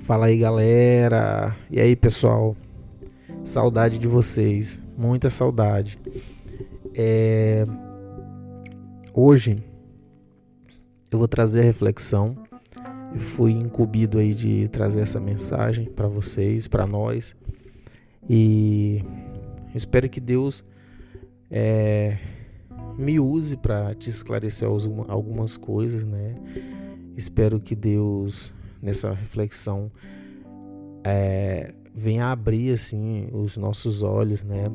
Fala aí, galera. E aí, pessoal? Saudade de vocês, muita saudade. Hoje eu vou trazer a reflexão. Eu fui incumbido aí de trazer essa mensagem para vocês, para nós. E espero que Deus me use para te esclarecer algumas coisas, né? Espero que Deus, nessa reflexão, venha abrir assim os nossos olhos, né?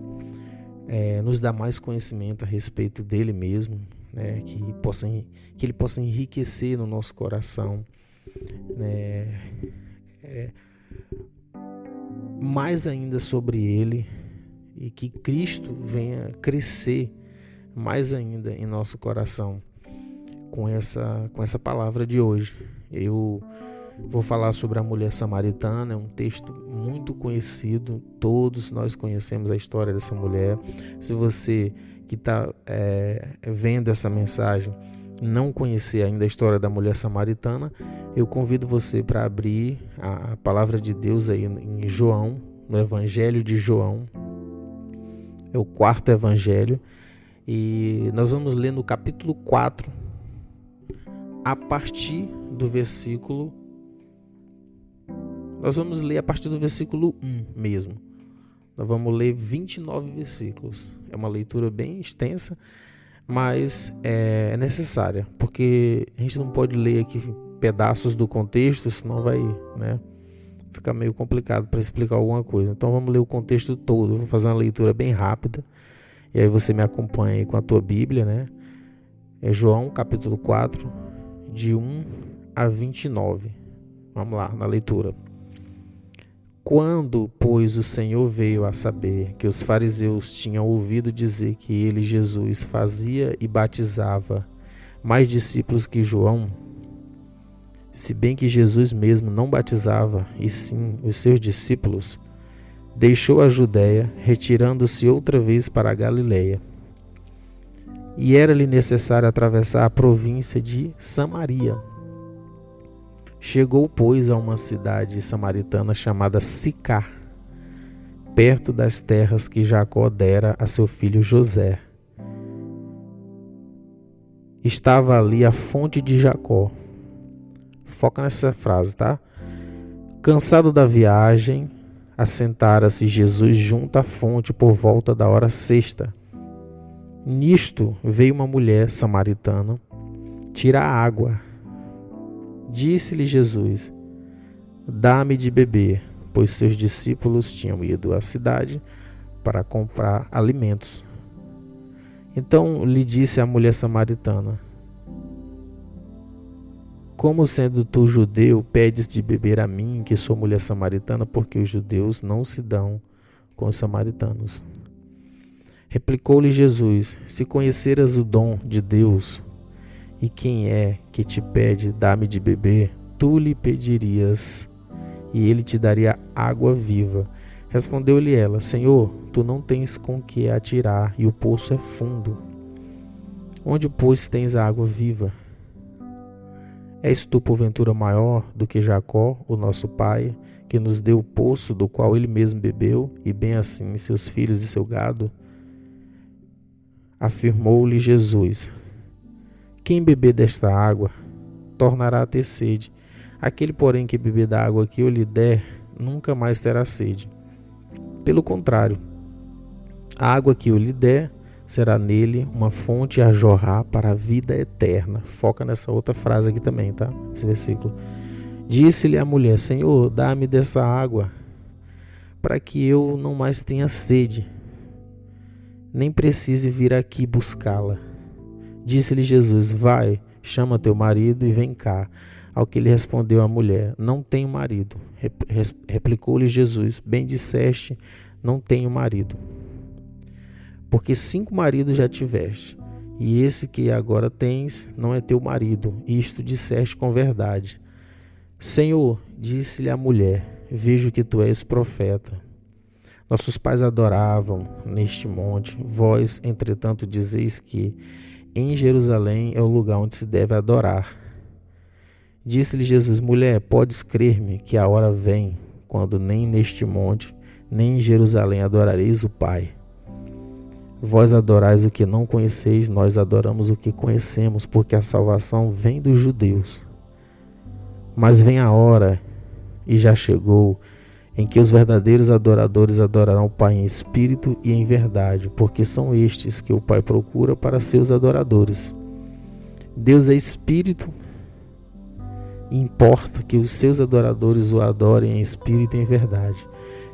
Nos dar mais conhecimento a respeito dele mesmo, né? Que ele possa enriquecer no nosso coração, né? Mais ainda sobre ele, e que Cristo venha crescer mais ainda em nosso coração com essa palavra de hoje. Eu vou falar sobre a mulher samaritana. É um texto muito conhecido, todos nós conhecemos a história dessa mulher. Se você que está vendo essa mensagem não conhecer ainda a história da mulher samaritana, eu convido você para abrir a palavra de Deus aí em João, no Evangelho de João. É o 4º evangelho, e nós vamos ler no capítulo 4, a partir do versículo... Nós vamos ler a partir do versículo 1 mesmo. Nós vamos ler 29 versículos. É uma leitura bem extensa, mas é necessária, porque a gente não pode ler aqui pedaços do contexto, senão vai, né, ficar meio complicado para explicar alguma coisa. Então vamos ler o contexto todo. Eu vou fazer uma leitura bem rápida, e aí você me acompanha aí com a tua Bíblia, né? É João capítulo 4, de 1 a 29. Vamos lá na leitura. Quando, pois, o Senhor veio a saber que os fariseus tinham ouvido dizer que ele, Jesus, fazia e batizava mais discípulos que João, se bem que Jesus mesmo não batizava, e sim os seus discípulos, deixou a Judéia, retirando-se outra vez para a Galileia. E era-lhe necessário atravessar a província de Samaria. Chegou, pois, a uma cidade samaritana chamada Sicar, perto das terras que Jacó dera a seu filho José. Estava ali a fonte de Jacó. Foca nessa frase, tá? Cansado da viagem, assentara-se Jesus junto à fonte por volta da hora sexta. Nisto veio uma mulher samaritana tirar água. Disse-lhe Jesus: dá-me de beber, pois seus discípulos tinham ido à cidade para comprar alimentos. Então lhe disse a mulher samaritana: como sendo tu judeu, pedes de beber a mim, que sou mulher samaritana, porque os judeus não se dão com os samaritanos. Replicou-lhe Jesus: se conheceras o dom de Deus, e quem é que te pede, dá-me de beber, tu lhe pedirias, e ele te daria água viva. Respondeu-lhe ela: Senhor, tu não tens com que atirar, e o poço é fundo. Onde, pois, tens a água viva? És tu, porventura, maior do que Jacó, o nosso pai, que nos deu o poço do qual ele mesmo bebeu, e bem assim seus filhos e seu gado? Afirmou-lhe Jesus: quem beber desta água tornará a ter sede. Aquele, porém, que beber da água que eu lhe der, nunca mais terá sede. Pelo contrário, a água que eu lhe der será nele uma fonte a jorrar para a vida eterna. Foca nessa outra frase aqui também, tá? Esse versículo. Disse-lhe a mulher: Senhor, dá-me dessa água, para que eu não mais tenha sede, nem precise vir aqui buscá-la. Disse-lhe Jesus: vai, chama teu marido e vem cá. Ao que lhe respondeu a mulher: não tenho marido. Replicou-lhe Jesus: bem disseste, não tenho marido. Porque 5 maridos já tiveste, e esse que agora tens não é teu marido. Isto disseste com verdade. Senhor, disse-lhe a mulher: vejo que tu és profeta. Nossos pais adoravam neste monte. Vós, entretanto, dizeis que em Jerusalém é o lugar onde se deve adorar. Disse-lhe Jesus: mulher, podes crer-me que a hora vem, quando nem neste monte, nem em Jerusalém adorareis o Pai. Vós adorais o que não conheceis, nós adoramos o que conhecemos, porque a salvação vem dos judeus. Mas vem a hora, e já chegou, em que os verdadeiros adoradores adorarão o Pai em espírito e em verdade, porque são estes que o Pai procura para seus adoradores. Deus é espírito, e importa que os seus adoradores o adorem em espírito e em verdade.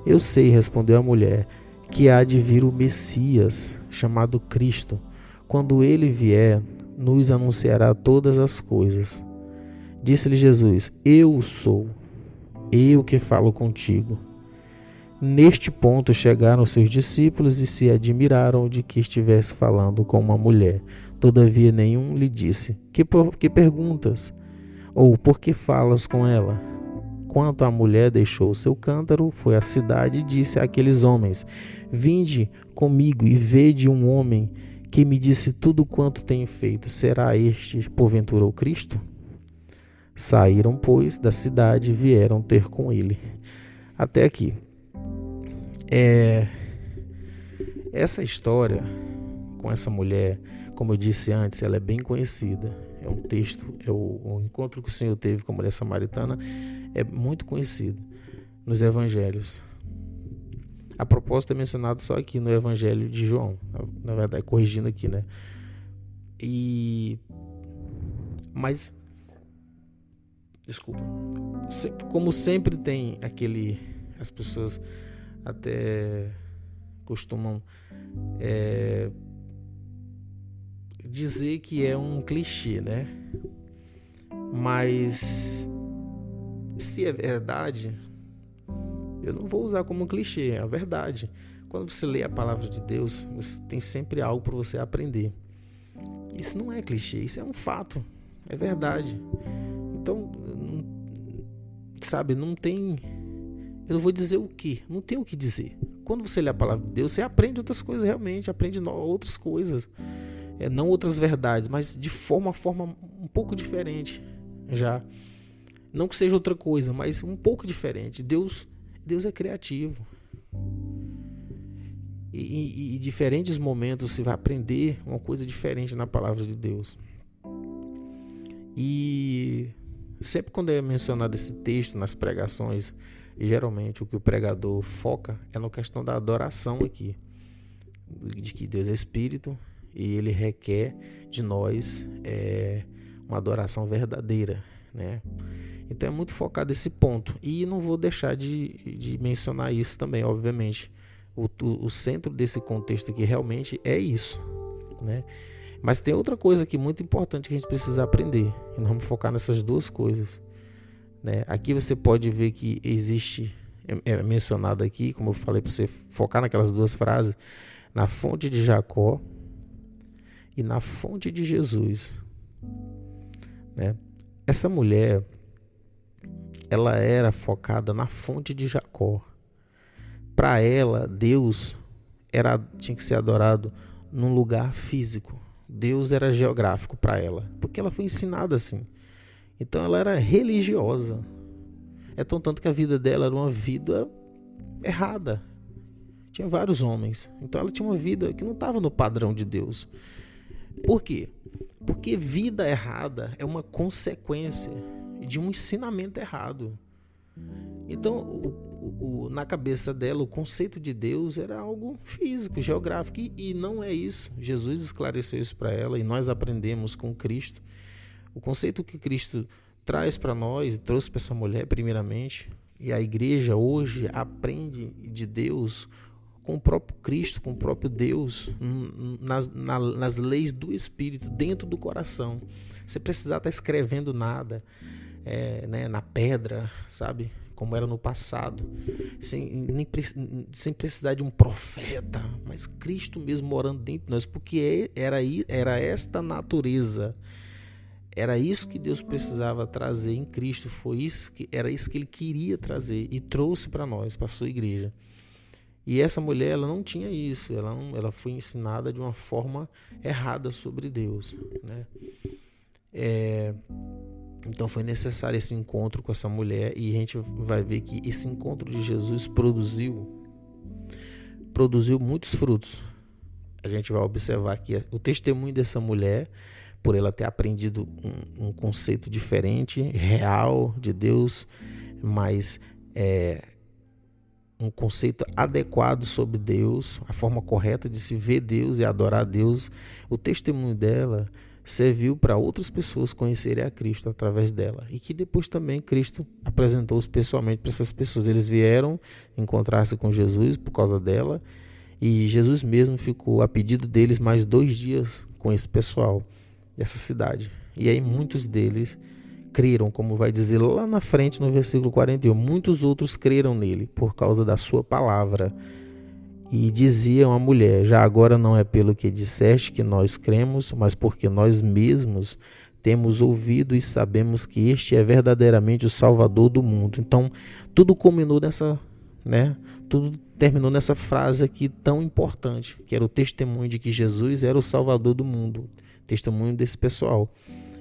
Eu sei, respondeu a mulher, que há de vir o Messias, chamado Cristo. Quando ele vier, nos anunciará todas as coisas. Disse-lhe Jesus: eu sou, eu que falo contigo. Neste ponto chegaram seus discípulos e se admiraram de que estivesse falando com uma mulher. Todavia nenhum lhe disse: que perguntas? Ou por que falas com ela? Quanto a mulher deixou o seu cântaro, foi à cidade e disse àqueles homens: vinde comigo e vede um homem que me disse tudo quanto tenho feito. Será este, porventura, o Cristo? Saíram, pois, da cidade e vieram ter com ele. Até aqui. Essa história com essa mulher, como eu disse antes, ela é bem conhecida. É um texto, o encontro que o Senhor teve com a mulher samaritana é muito conhecido nos evangelhos. A propósito é mencionado só aqui no evangelho de João, na verdade, corrigindo aqui, né? Mas, desculpa, como sempre tem as pessoas até costumam dizer que é um clichê, né? Mas se é verdade, eu não vou usar como um clichê, é a verdade. Quando você lê a palavra de Deus, você tem sempre algo para você aprender. Isso não é clichê, isso é um fato, é verdade. Então, sabe, não tem... Eu não vou dizer o que, não tem o que dizer. Quando você lê a palavra de Deus, você aprende outras coisas realmente, aprende outras coisas. Não outras verdades, mas de uma forma um pouco diferente já. Não que seja outra coisa, mas um pouco diferente. Deus é criativo. E em diferentes momentos você vai aprender uma coisa diferente na palavra de Deus. E sempre quando é mencionado esse texto nas pregações, geralmente o que o pregador foca é na questão da adoração aqui. De que Deus é espírito e ele requer de nós uma adoração verdadeira, né? Então é muito focado esse ponto. E não vou deixar de mencionar isso também, obviamente. O centro desse contexto aqui realmente é isso, né? Mas tem outra coisa aqui muito importante que a gente precisa aprender. E nós vamos focar nessas duas coisas, né? Aqui você pode ver que existe, é mencionado aqui, como eu falei para você focar naquelas duas frases, na fonte de Jacó e na fonte de Jesus, né? Essa mulher, ela era focada na fonte de Jacó. Para ela, Deus tinha que ser adorado num lugar físico. Deus era geográfico para ela, porque ela foi ensinada assim. Então ela era religiosa. Tanto que a vida dela era uma vida errada. Tinha vários homens. Então ela tinha uma vida que não estava no padrão de Deus. Por quê? Porque vida errada é uma consequência de um ensinamento errado. Então, na cabeça dela, o conceito de Deus era algo físico, geográfico, e não é isso. Jesus esclareceu isso para ela e nós aprendemos com Cristo. O conceito que Cristo traz para nós, trouxe para essa mulher primeiramente, e a igreja hoje aprende de Deus com o próprio Cristo, com o próprio Deus, nas leis do Espírito, dentro do coração. Você precisar estar escrevendo nada na pedra, sabe? Como era no passado, sem precisar de um profeta, mas Cristo mesmo morando dentro de nós, porque era esta natureza, era isso que Deus precisava trazer em Cristo, era isso que Ele queria trazer e trouxe para nós, para a sua igreja. E essa mulher, ela não tinha isso, ela foi ensinada de uma forma errada sobre Deus, né? Então foi necessário esse encontro com essa mulher, e a gente vai ver que esse encontro de Jesus produziu muitos frutos. A gente vai observar aqui o testemunho dessa mulher, por ela ter aprendido um conceito diferente, real de Deus, mas um conceito adequado sobre Deus, a forma correta de se ver Deus e adorar Deus. O testemunho dela serviu para outras pessoas conhecerem a Cristo através dela, e que depois também Cristo apresentou-os pessoalmente para essas pessoas. Eles vieram encontrar-se com Jesus por causa dela, e Jesus mesmo ficou, a pedido deles, mais 2 dias com esse pessoal dessa cidade. E aí muitos deles creram, como vai dizer lá na frente no versículo 41, muitos outros creram nele por causa da sua palavra. E diziam à mulher: já agora não é pelo que disseste que nós cremos, mas porque nós mesmos temos ouvido e sabemos que este é verdadeiramente o Salvador do mundo. Então, tudo culminou tudo terminou nessa frase aqui tão importante, que era o testemunho de que Jesus era o Salvador do mundo. Testemunho desse pessoal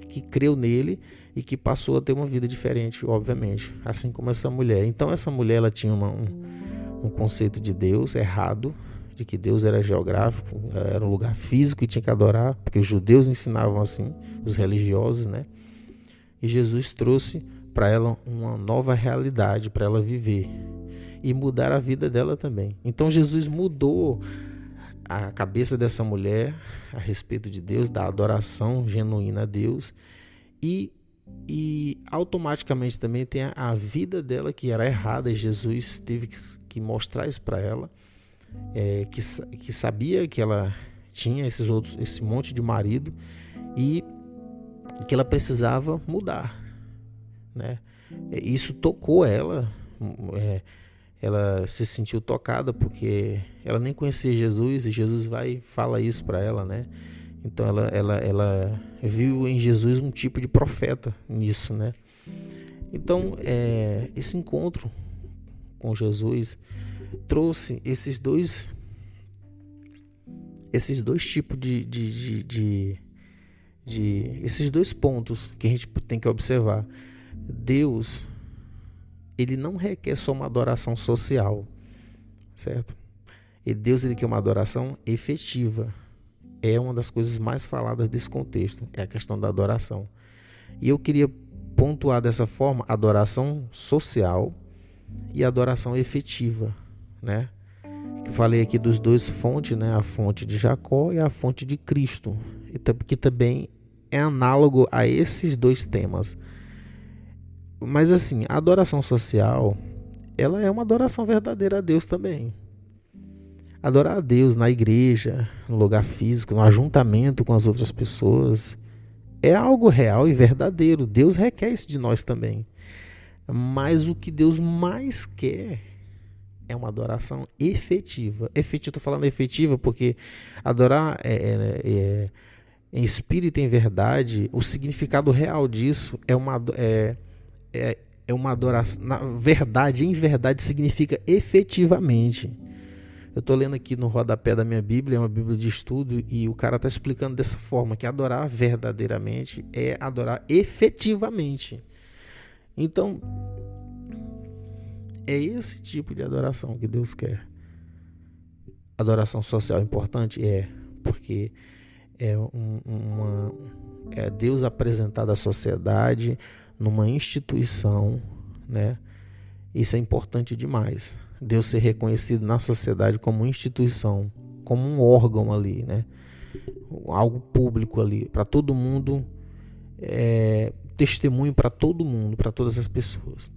que creu nele e que passou a ter uma vida diferente, obviamente, assim como essa mulher. Então essa mulher, ela tinha um conceito de Deus errado, de que Deus era geográfico, era um lugar físico e tinha que adorar, porque os judeus ensinavam assim, os religiosos, né? E Jesus trouxe para ela uma nova realidade para ela viver e mudar a vida dela também. Então Jesus mudou a cabeça dessa mulher a respeito de Deus, da adoração genuína a Deus, e automaticamente também tem a vida dela que era errada, e Jesus teve que mostrar isso para ela, que sabia que ela tinha esse monte de marido, e que ela precisava mudar, né? Isso tocou ela, ela se sentiu tocada porque ela nem conhecia Jesus, e Jesus fala isso para ela, né? Então ela viu em Jesus um tipo de profeta nisso, né? Então esse encontro com Jesus trouxe esses dois tipos esses dois pontos que a gente tem que observar. Deus, ele não requer só uma adoração social, certo? Deus, ele quer uma adoração efetiva. É uma das coisas mais faladas desse contexto, é a questão da adoração. E eu queria pontuar dessa forma: adoração social e adoração efetiva, né? Eu falei aqui dos dois fontes, né? A fonte de Jacó e a fonte de Cristo, que também é análogo a esses dois temas. Mas assim, a adoração social, ela é uma adoração verdadeira a Deus também. Adorar a Deus na igreja, no lugar físico, no ajuntamento com as outras pessoas, é algo real e verdadeiro. Deus requer isso de nós também. Mas o que Deus mais quer é uma adoração efetiva. Estou falando efetiva porque adorar em espírito e em verdade, o significado real disso é uma adoração. Na verdade, em verdade, significa efetivamente. Eu estou lendo aqui no rodapé da minha Bíblia, é uma Bíblia de estudo, e o cara está explicando dessa forma, que adorar verdadeiramente é adorar efetivamente. Então, é esse tipo de adoração que Deus quer. Adoração social é importante? Porque é Deus apresentado à sociedade numa instituição, né? Isso é importante demais. Deus ser reconhecido na sociedade como instituição, como um órgão ali, né? Algo público ali, para todo mundo, testemunho para todo mundo, para todas as pessoas.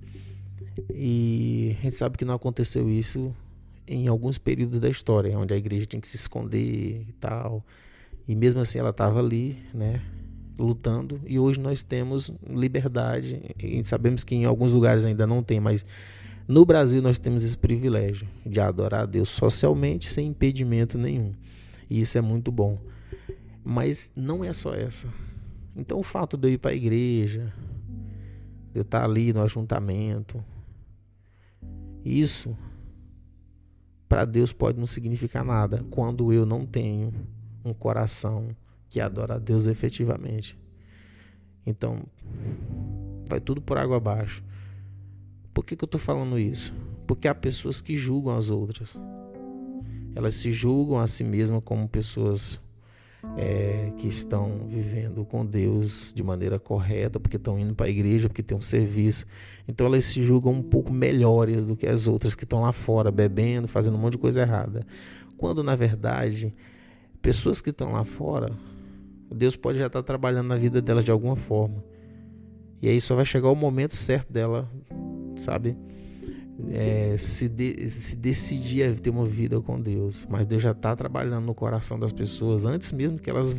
E a gente sabe que não aconteceu isso em alguns períodos da história, onde a igreja tinha que se esconder e tal. E mesmo assim ela estava ali, né, lutando. E hoje nós temos liberdade, e sabemos que em alguns lugares ainda não tem, mas no Brasil nós temos esse privilégio de adorar a Deus socialmente, sem impedimento nenhum. E isso é muito bom. Mas não é só essa. Então o fato de eu ir para a igreja, de eu estar ali no ajuntamento, isso para Deus pode não significar nada quando eu não tenho um coração que adora a Deus efetivamente. Então, vai tudo por água abaixo. Por que eu estou falando isso? Porque há pessoas que julgam as outras. Elas se julgam a si mesmas como pessoas que estão vivendo com Deus de maneira correta, porque estão indo para a igreja, porque tem um serviço. Então elas se julgam um pouco melhores do que as outras que estão lá fora bebendo, fazendo um monte de coisa errada. Quando na verdade, pessoas que estão lá fora, Deus pode já estar trabalhando na vida delas de alguma forma. E aí só vai chegar o momento certo dela, sabe? Se decidir a ter uma vida com Deus. Mas Deus já está trabalhando no coração das pessoas antes mesmo que elas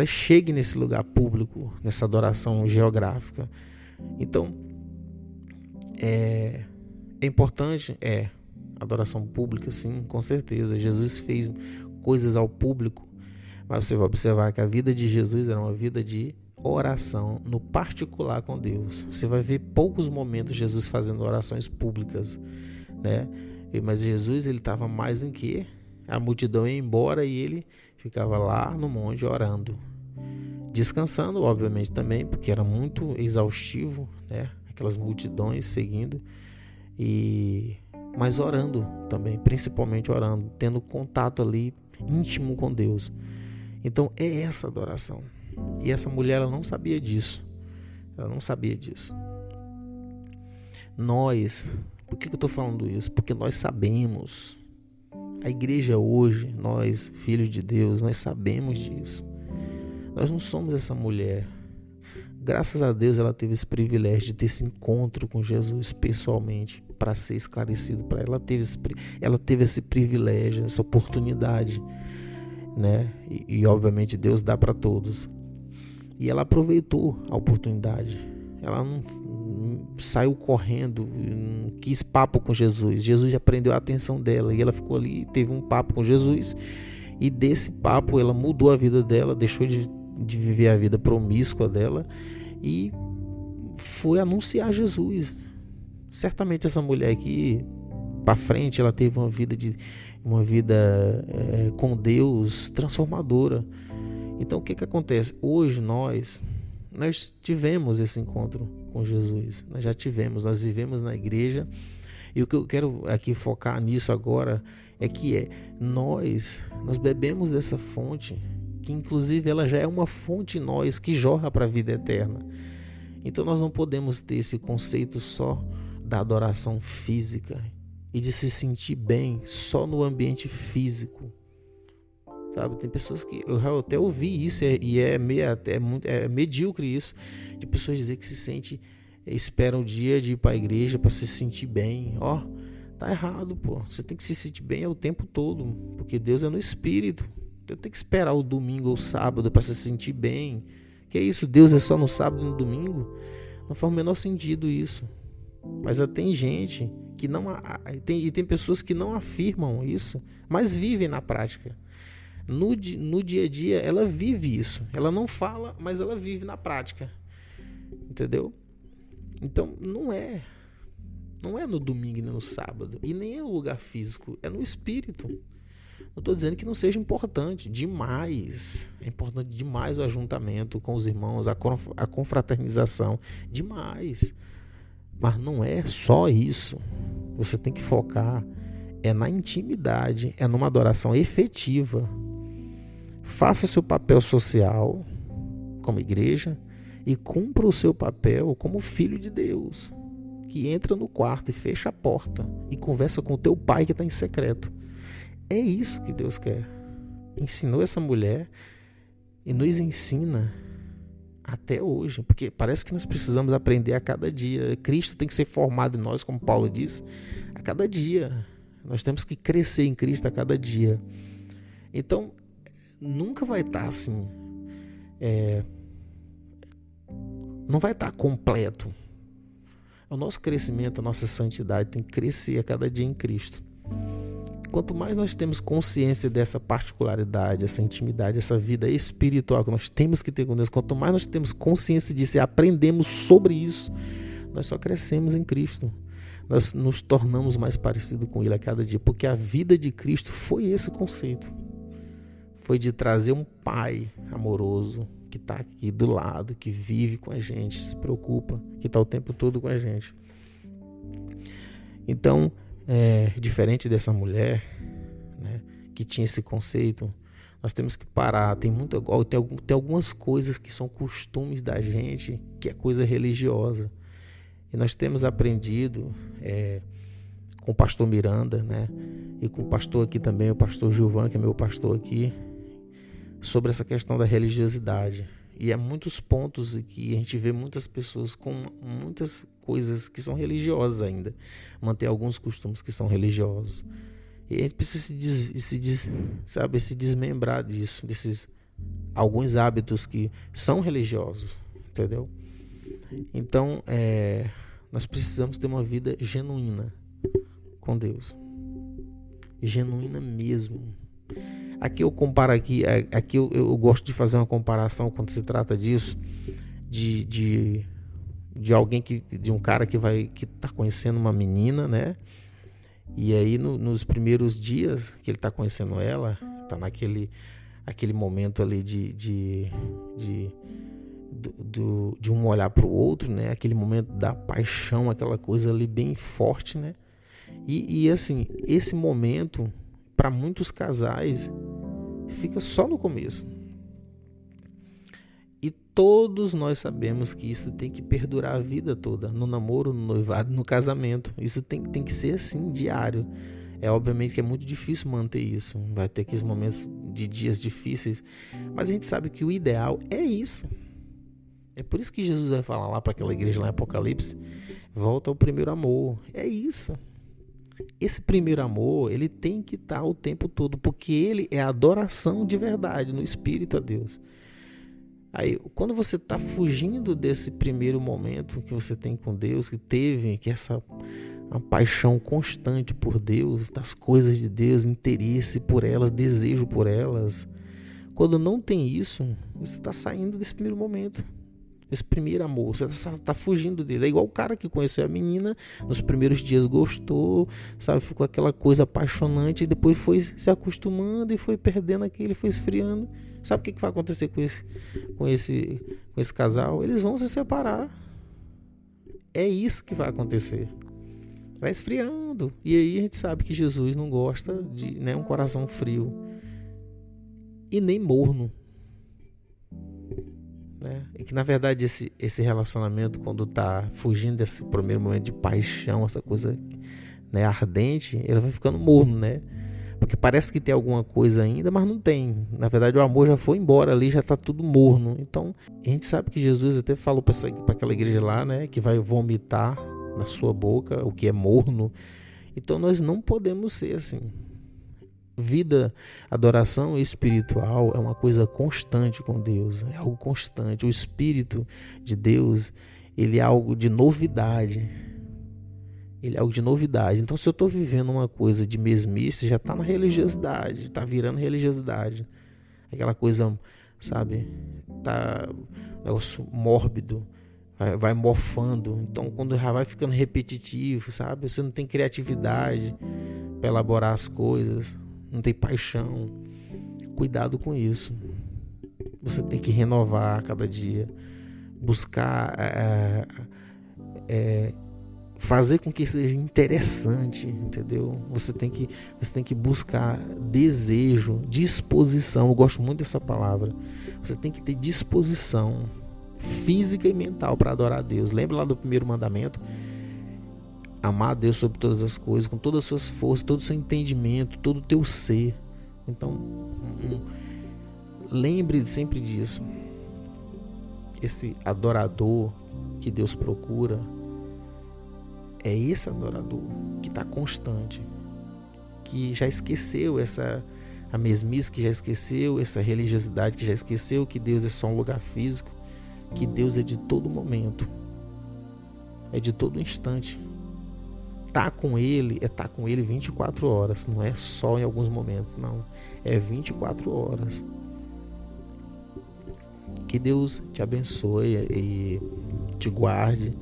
cheguem nesse lugar público, nessa adoração geográfica. Então é importante, adoração pública, sim, com certeza. Jesus fez coisas ao público, mas você vai observar que a vida de Jesus era uma vida de oração no particular com Deus. Você vai ver poucos momentos Jesus fazendo orações públicas, né? Mas Jesus, ele estava mais em que a multidão ia embora e ele ficava lá no monte orando, descansando, obviamente, também, porque era muito exaustivo, né? Aquelas multidões seguindo, mas orando também, principalmente orando, tendo contato ali íntimo com Deus. Então é essa adoração. E essa mulher, ela não sabia disso. Por que eu estou falando isso? Porque nós sabemos. A igreja hoje, nós, filhos de Deus, nós sabemos disso. Nós não somos essa mulher. Graças a Deus ela teve esse privilégio de ter esse encontro com Jesus pessoalmente, para ser esclarecido para ela. Ela teve esse privilégio, essa oportunidade, né? E obviamente Deus dá para todos. E ela aproveitou a oportunidade. Ela não saiu correndo, não quis papo com Jesus. Jesus já prendeu a atenção dela e ela ficou ali, teve um papo com Jesus. E desse papo ela mudou a vida dela, deixou de viver a vida promíscua dela e foi anunciar Jesus. Certamente essa mulher aqui, para frente, ela teve uma vida com Deus transformadora. Então o que acontece? Hoje nós tivemos esse encontro com Jesus. Nós vivemos na igreja. E o que eu quero aqui focar nisso agora é que nós bebemos dessa fonte, que inclusive ela já é uma fonte em nós que jorra para a vida eterna. Então nós não podemos ter esse conceito só da adoração física e de se sentir bem só no ambiente físico. Sabe? Tem pessoas que eu até ouvi isso e é medíocre isso, de pessoas dizer que esperam o dia de ir para a igreja para se sentir bem. Tá errado, pô. Você tem que se sentir bem o tempo todo, porque Deus é no espírito. Então tem que esperar o domingo ou o sábado para se sentir bem. Que é isso? Deus é só no sábado e no domingo? Não faz o menor sentido isso. Mas tem gente que tem pessoas que não afirmam isso, mas vivem na prática. No dia a dia ela vive isso. Ela não fala, mas ela vive na prática. Entendeu? Então não é no domingo nem no sábado, e nem é no lugar físico, é no espírito. Não estou dizendo que não seja importante, demais. É importante demais o ajuntamento com os irmãos, a confraternização, demais. Mas não é só isso. Você tem que focar na intimidade, numa adoração efetiva. Faça seu papel social como igreja e cumpra o seu papel como filho de Deus, que entra no quarto e fecha a porta e conversa com o teu pai que está em secreto. É isso que Deus quer. Ensinou essa mulher e nos ensina até hoje, porque parece que nós precisamos aprender a cada dia. Cristo tem que ser formado em nós, como Paulo diz, a cada dia. Nós temos que crescer em Cristo a cada dia. Então nunca vai estar assim, não vai estar completo. O nosso crescimento, a nossa santidade tem que crescer a cada dia em Cristo. Quanto mais nós temos consciência dessa particularidade, essa intimidade, essa vida espiritual que nós temos que ter com Deus, quanto mais nós temos consciência disso e aprendemos sobre isso, nós só crescemos em Cristo. Nós nos tornamos mais parecidos com Ele a cada dia, porque a vida de Cristo foi esse conceito. foi de trazer um pai amoroso que está aqui do lado, que vive com a gente, se preocupa, que está o tempo todo com a gente. Então, diferente dessa mulher, né, que tinha esse conceito, nós temos que parar. Tem algumas coisas que são costumes da gente, que é coisa religiosa. E nós temos aprendido com o pastor Miranda, né, e com o pastor aqui também, o pastor Gilvan, que é meu pastor aqui, sobre essa questão da religiosidade. E há muitos pontos que a gente vê muitas pessoas com muitas coisas que são religiosas ainda, manter alguns costumes que são religiosos. E a gente precisa se desmembrar disso, desses alguns hábitos que são religiosos, entendeu? Então, nós precisamos ter uma vida genuína com Deus, genuína mesmo. Aqui eu comparo aqui eu gosto de fazer uma comparação quando se trata disso, de alguém de um cara que está conhecendo uma menina, né? E aí nos primeiros dias que ele está conhecendo ela, está aquele momento ali de um olhar para o outro, né? Aquele momento da paixão, aquela coisa ali bem forte, né? E assim, esse momento para muitos casais fica só no começo. E todos nós sabemos que isso tem que perdurar a vida toda, no namoro, no noivado, no casamento. Isso tem que ser assim, diário. Obviamente que é muito difícil manter isso. Vai ter aqueles momentos de dias difíceis, mas a gente sabe que o ideal é isso. É por isso que Jesus vai falar lá para aquela igreja lá em Apocalipse: volta ao primeiro amor. É isso. Esse primeiro amor, ele tem que estar o tempo todo, porque ele é adoração de verdade, no Espírito a Deus. Aí, quando você está fugindo desse primeiro momento que você tem com Deus, que essa uma paixão constante por Deus, das coisas de Deus, interesse por elas, desejo por elas, quando não tem isso, você está saindo desse primeiro momento. Esse primeiro amor, você está fugindo dele. É igual o cara que conheceu a menina, nos primeiros dias gostou, sabe, ficou aquela coisa apaixonante, e depois foi se acostumando e foi perdendo aquilo, foi esfriando. Sabe o que vai acontecer com esse casal? Eles vão se separar. É isso que vai acontecer. Vai esfriando. E aí a gente sabe que Jesus não gosta de um coração frio e nem morno. E que na verdade esse relacionamento, quando tá fugindo desse primeiro momento de paixão, essa coisa, né, ardente, ele vai ficando morno, né? Porque parece que tem alguma coisa ainda, mas não tem. Na verdade o amor já foi embora ali, já tá tudo morno. Então a gente sabe que Jesus até falou para aquela igreja lá, né, que vai vomitar na sua boca o que é morno. Então nós não podemos ser assim. Vida, adoração espiritual é uma coisa constante com Deus, é algo constante. O Espírito de Deus, ele é algo de novidade. Ele é algo de novidade. Então, se eu estou vivendo uma coisa de mesmice, já está na religiosidade, está virando religiosidade. Aquela coisa, sabe, tá um negócio mórbido, vai mofando. Então, quando já vai ficando repetitivo, sabe, você não tem criatividade para elaborar as coisas. Não tem paixão. Cuidado com isso. Você tem que renovar a cada dia, buscar fazer com que seja interessante, entendeu? Você tem que buscar desejo, disposição. Eu gosto muito dessa palavra. Você tem que ter disposição física e mental para adorar a Deus. Lembra lá do primeiro mandamento? Amar a Deus sobre todas as coisas, com todas as suas forças, todo o seu entendimento, todo o teu ser. Então, lembre sempre disso. Esse adorador que Deus procura é esse adorador que está constante, que já esqueceu a mesmice, que já esqueceu essa religiosidade, que já esqueceu que Deus é só um lugar físico, que Deus é de todo momento, é de todo instante. Tá com ele, tá com ele 24 horas, não é só em alguns momentos, não, é 24 horas. Que Deus te abençoe e te guarde,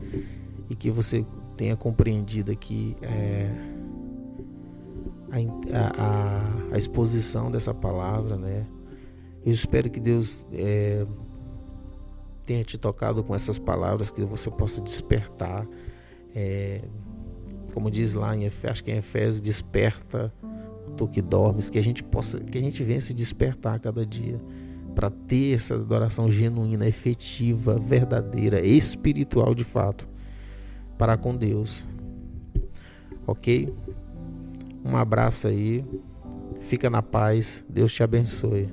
e que você tenha compreendido aqui a exposição dessa palavra, né? Eu espero que Deus tenha te tocado com essas palavras, que você possa despertar, como diz lá acho que em Efésios, desperta tu que dormes, que a gente venha se despertar a cada dia para ter essa adoração genuína, efetiva, verdadeira, espiritual de fato, para com Deus. Ok? Um abraço aí, fica na paz, Deus te abençoe.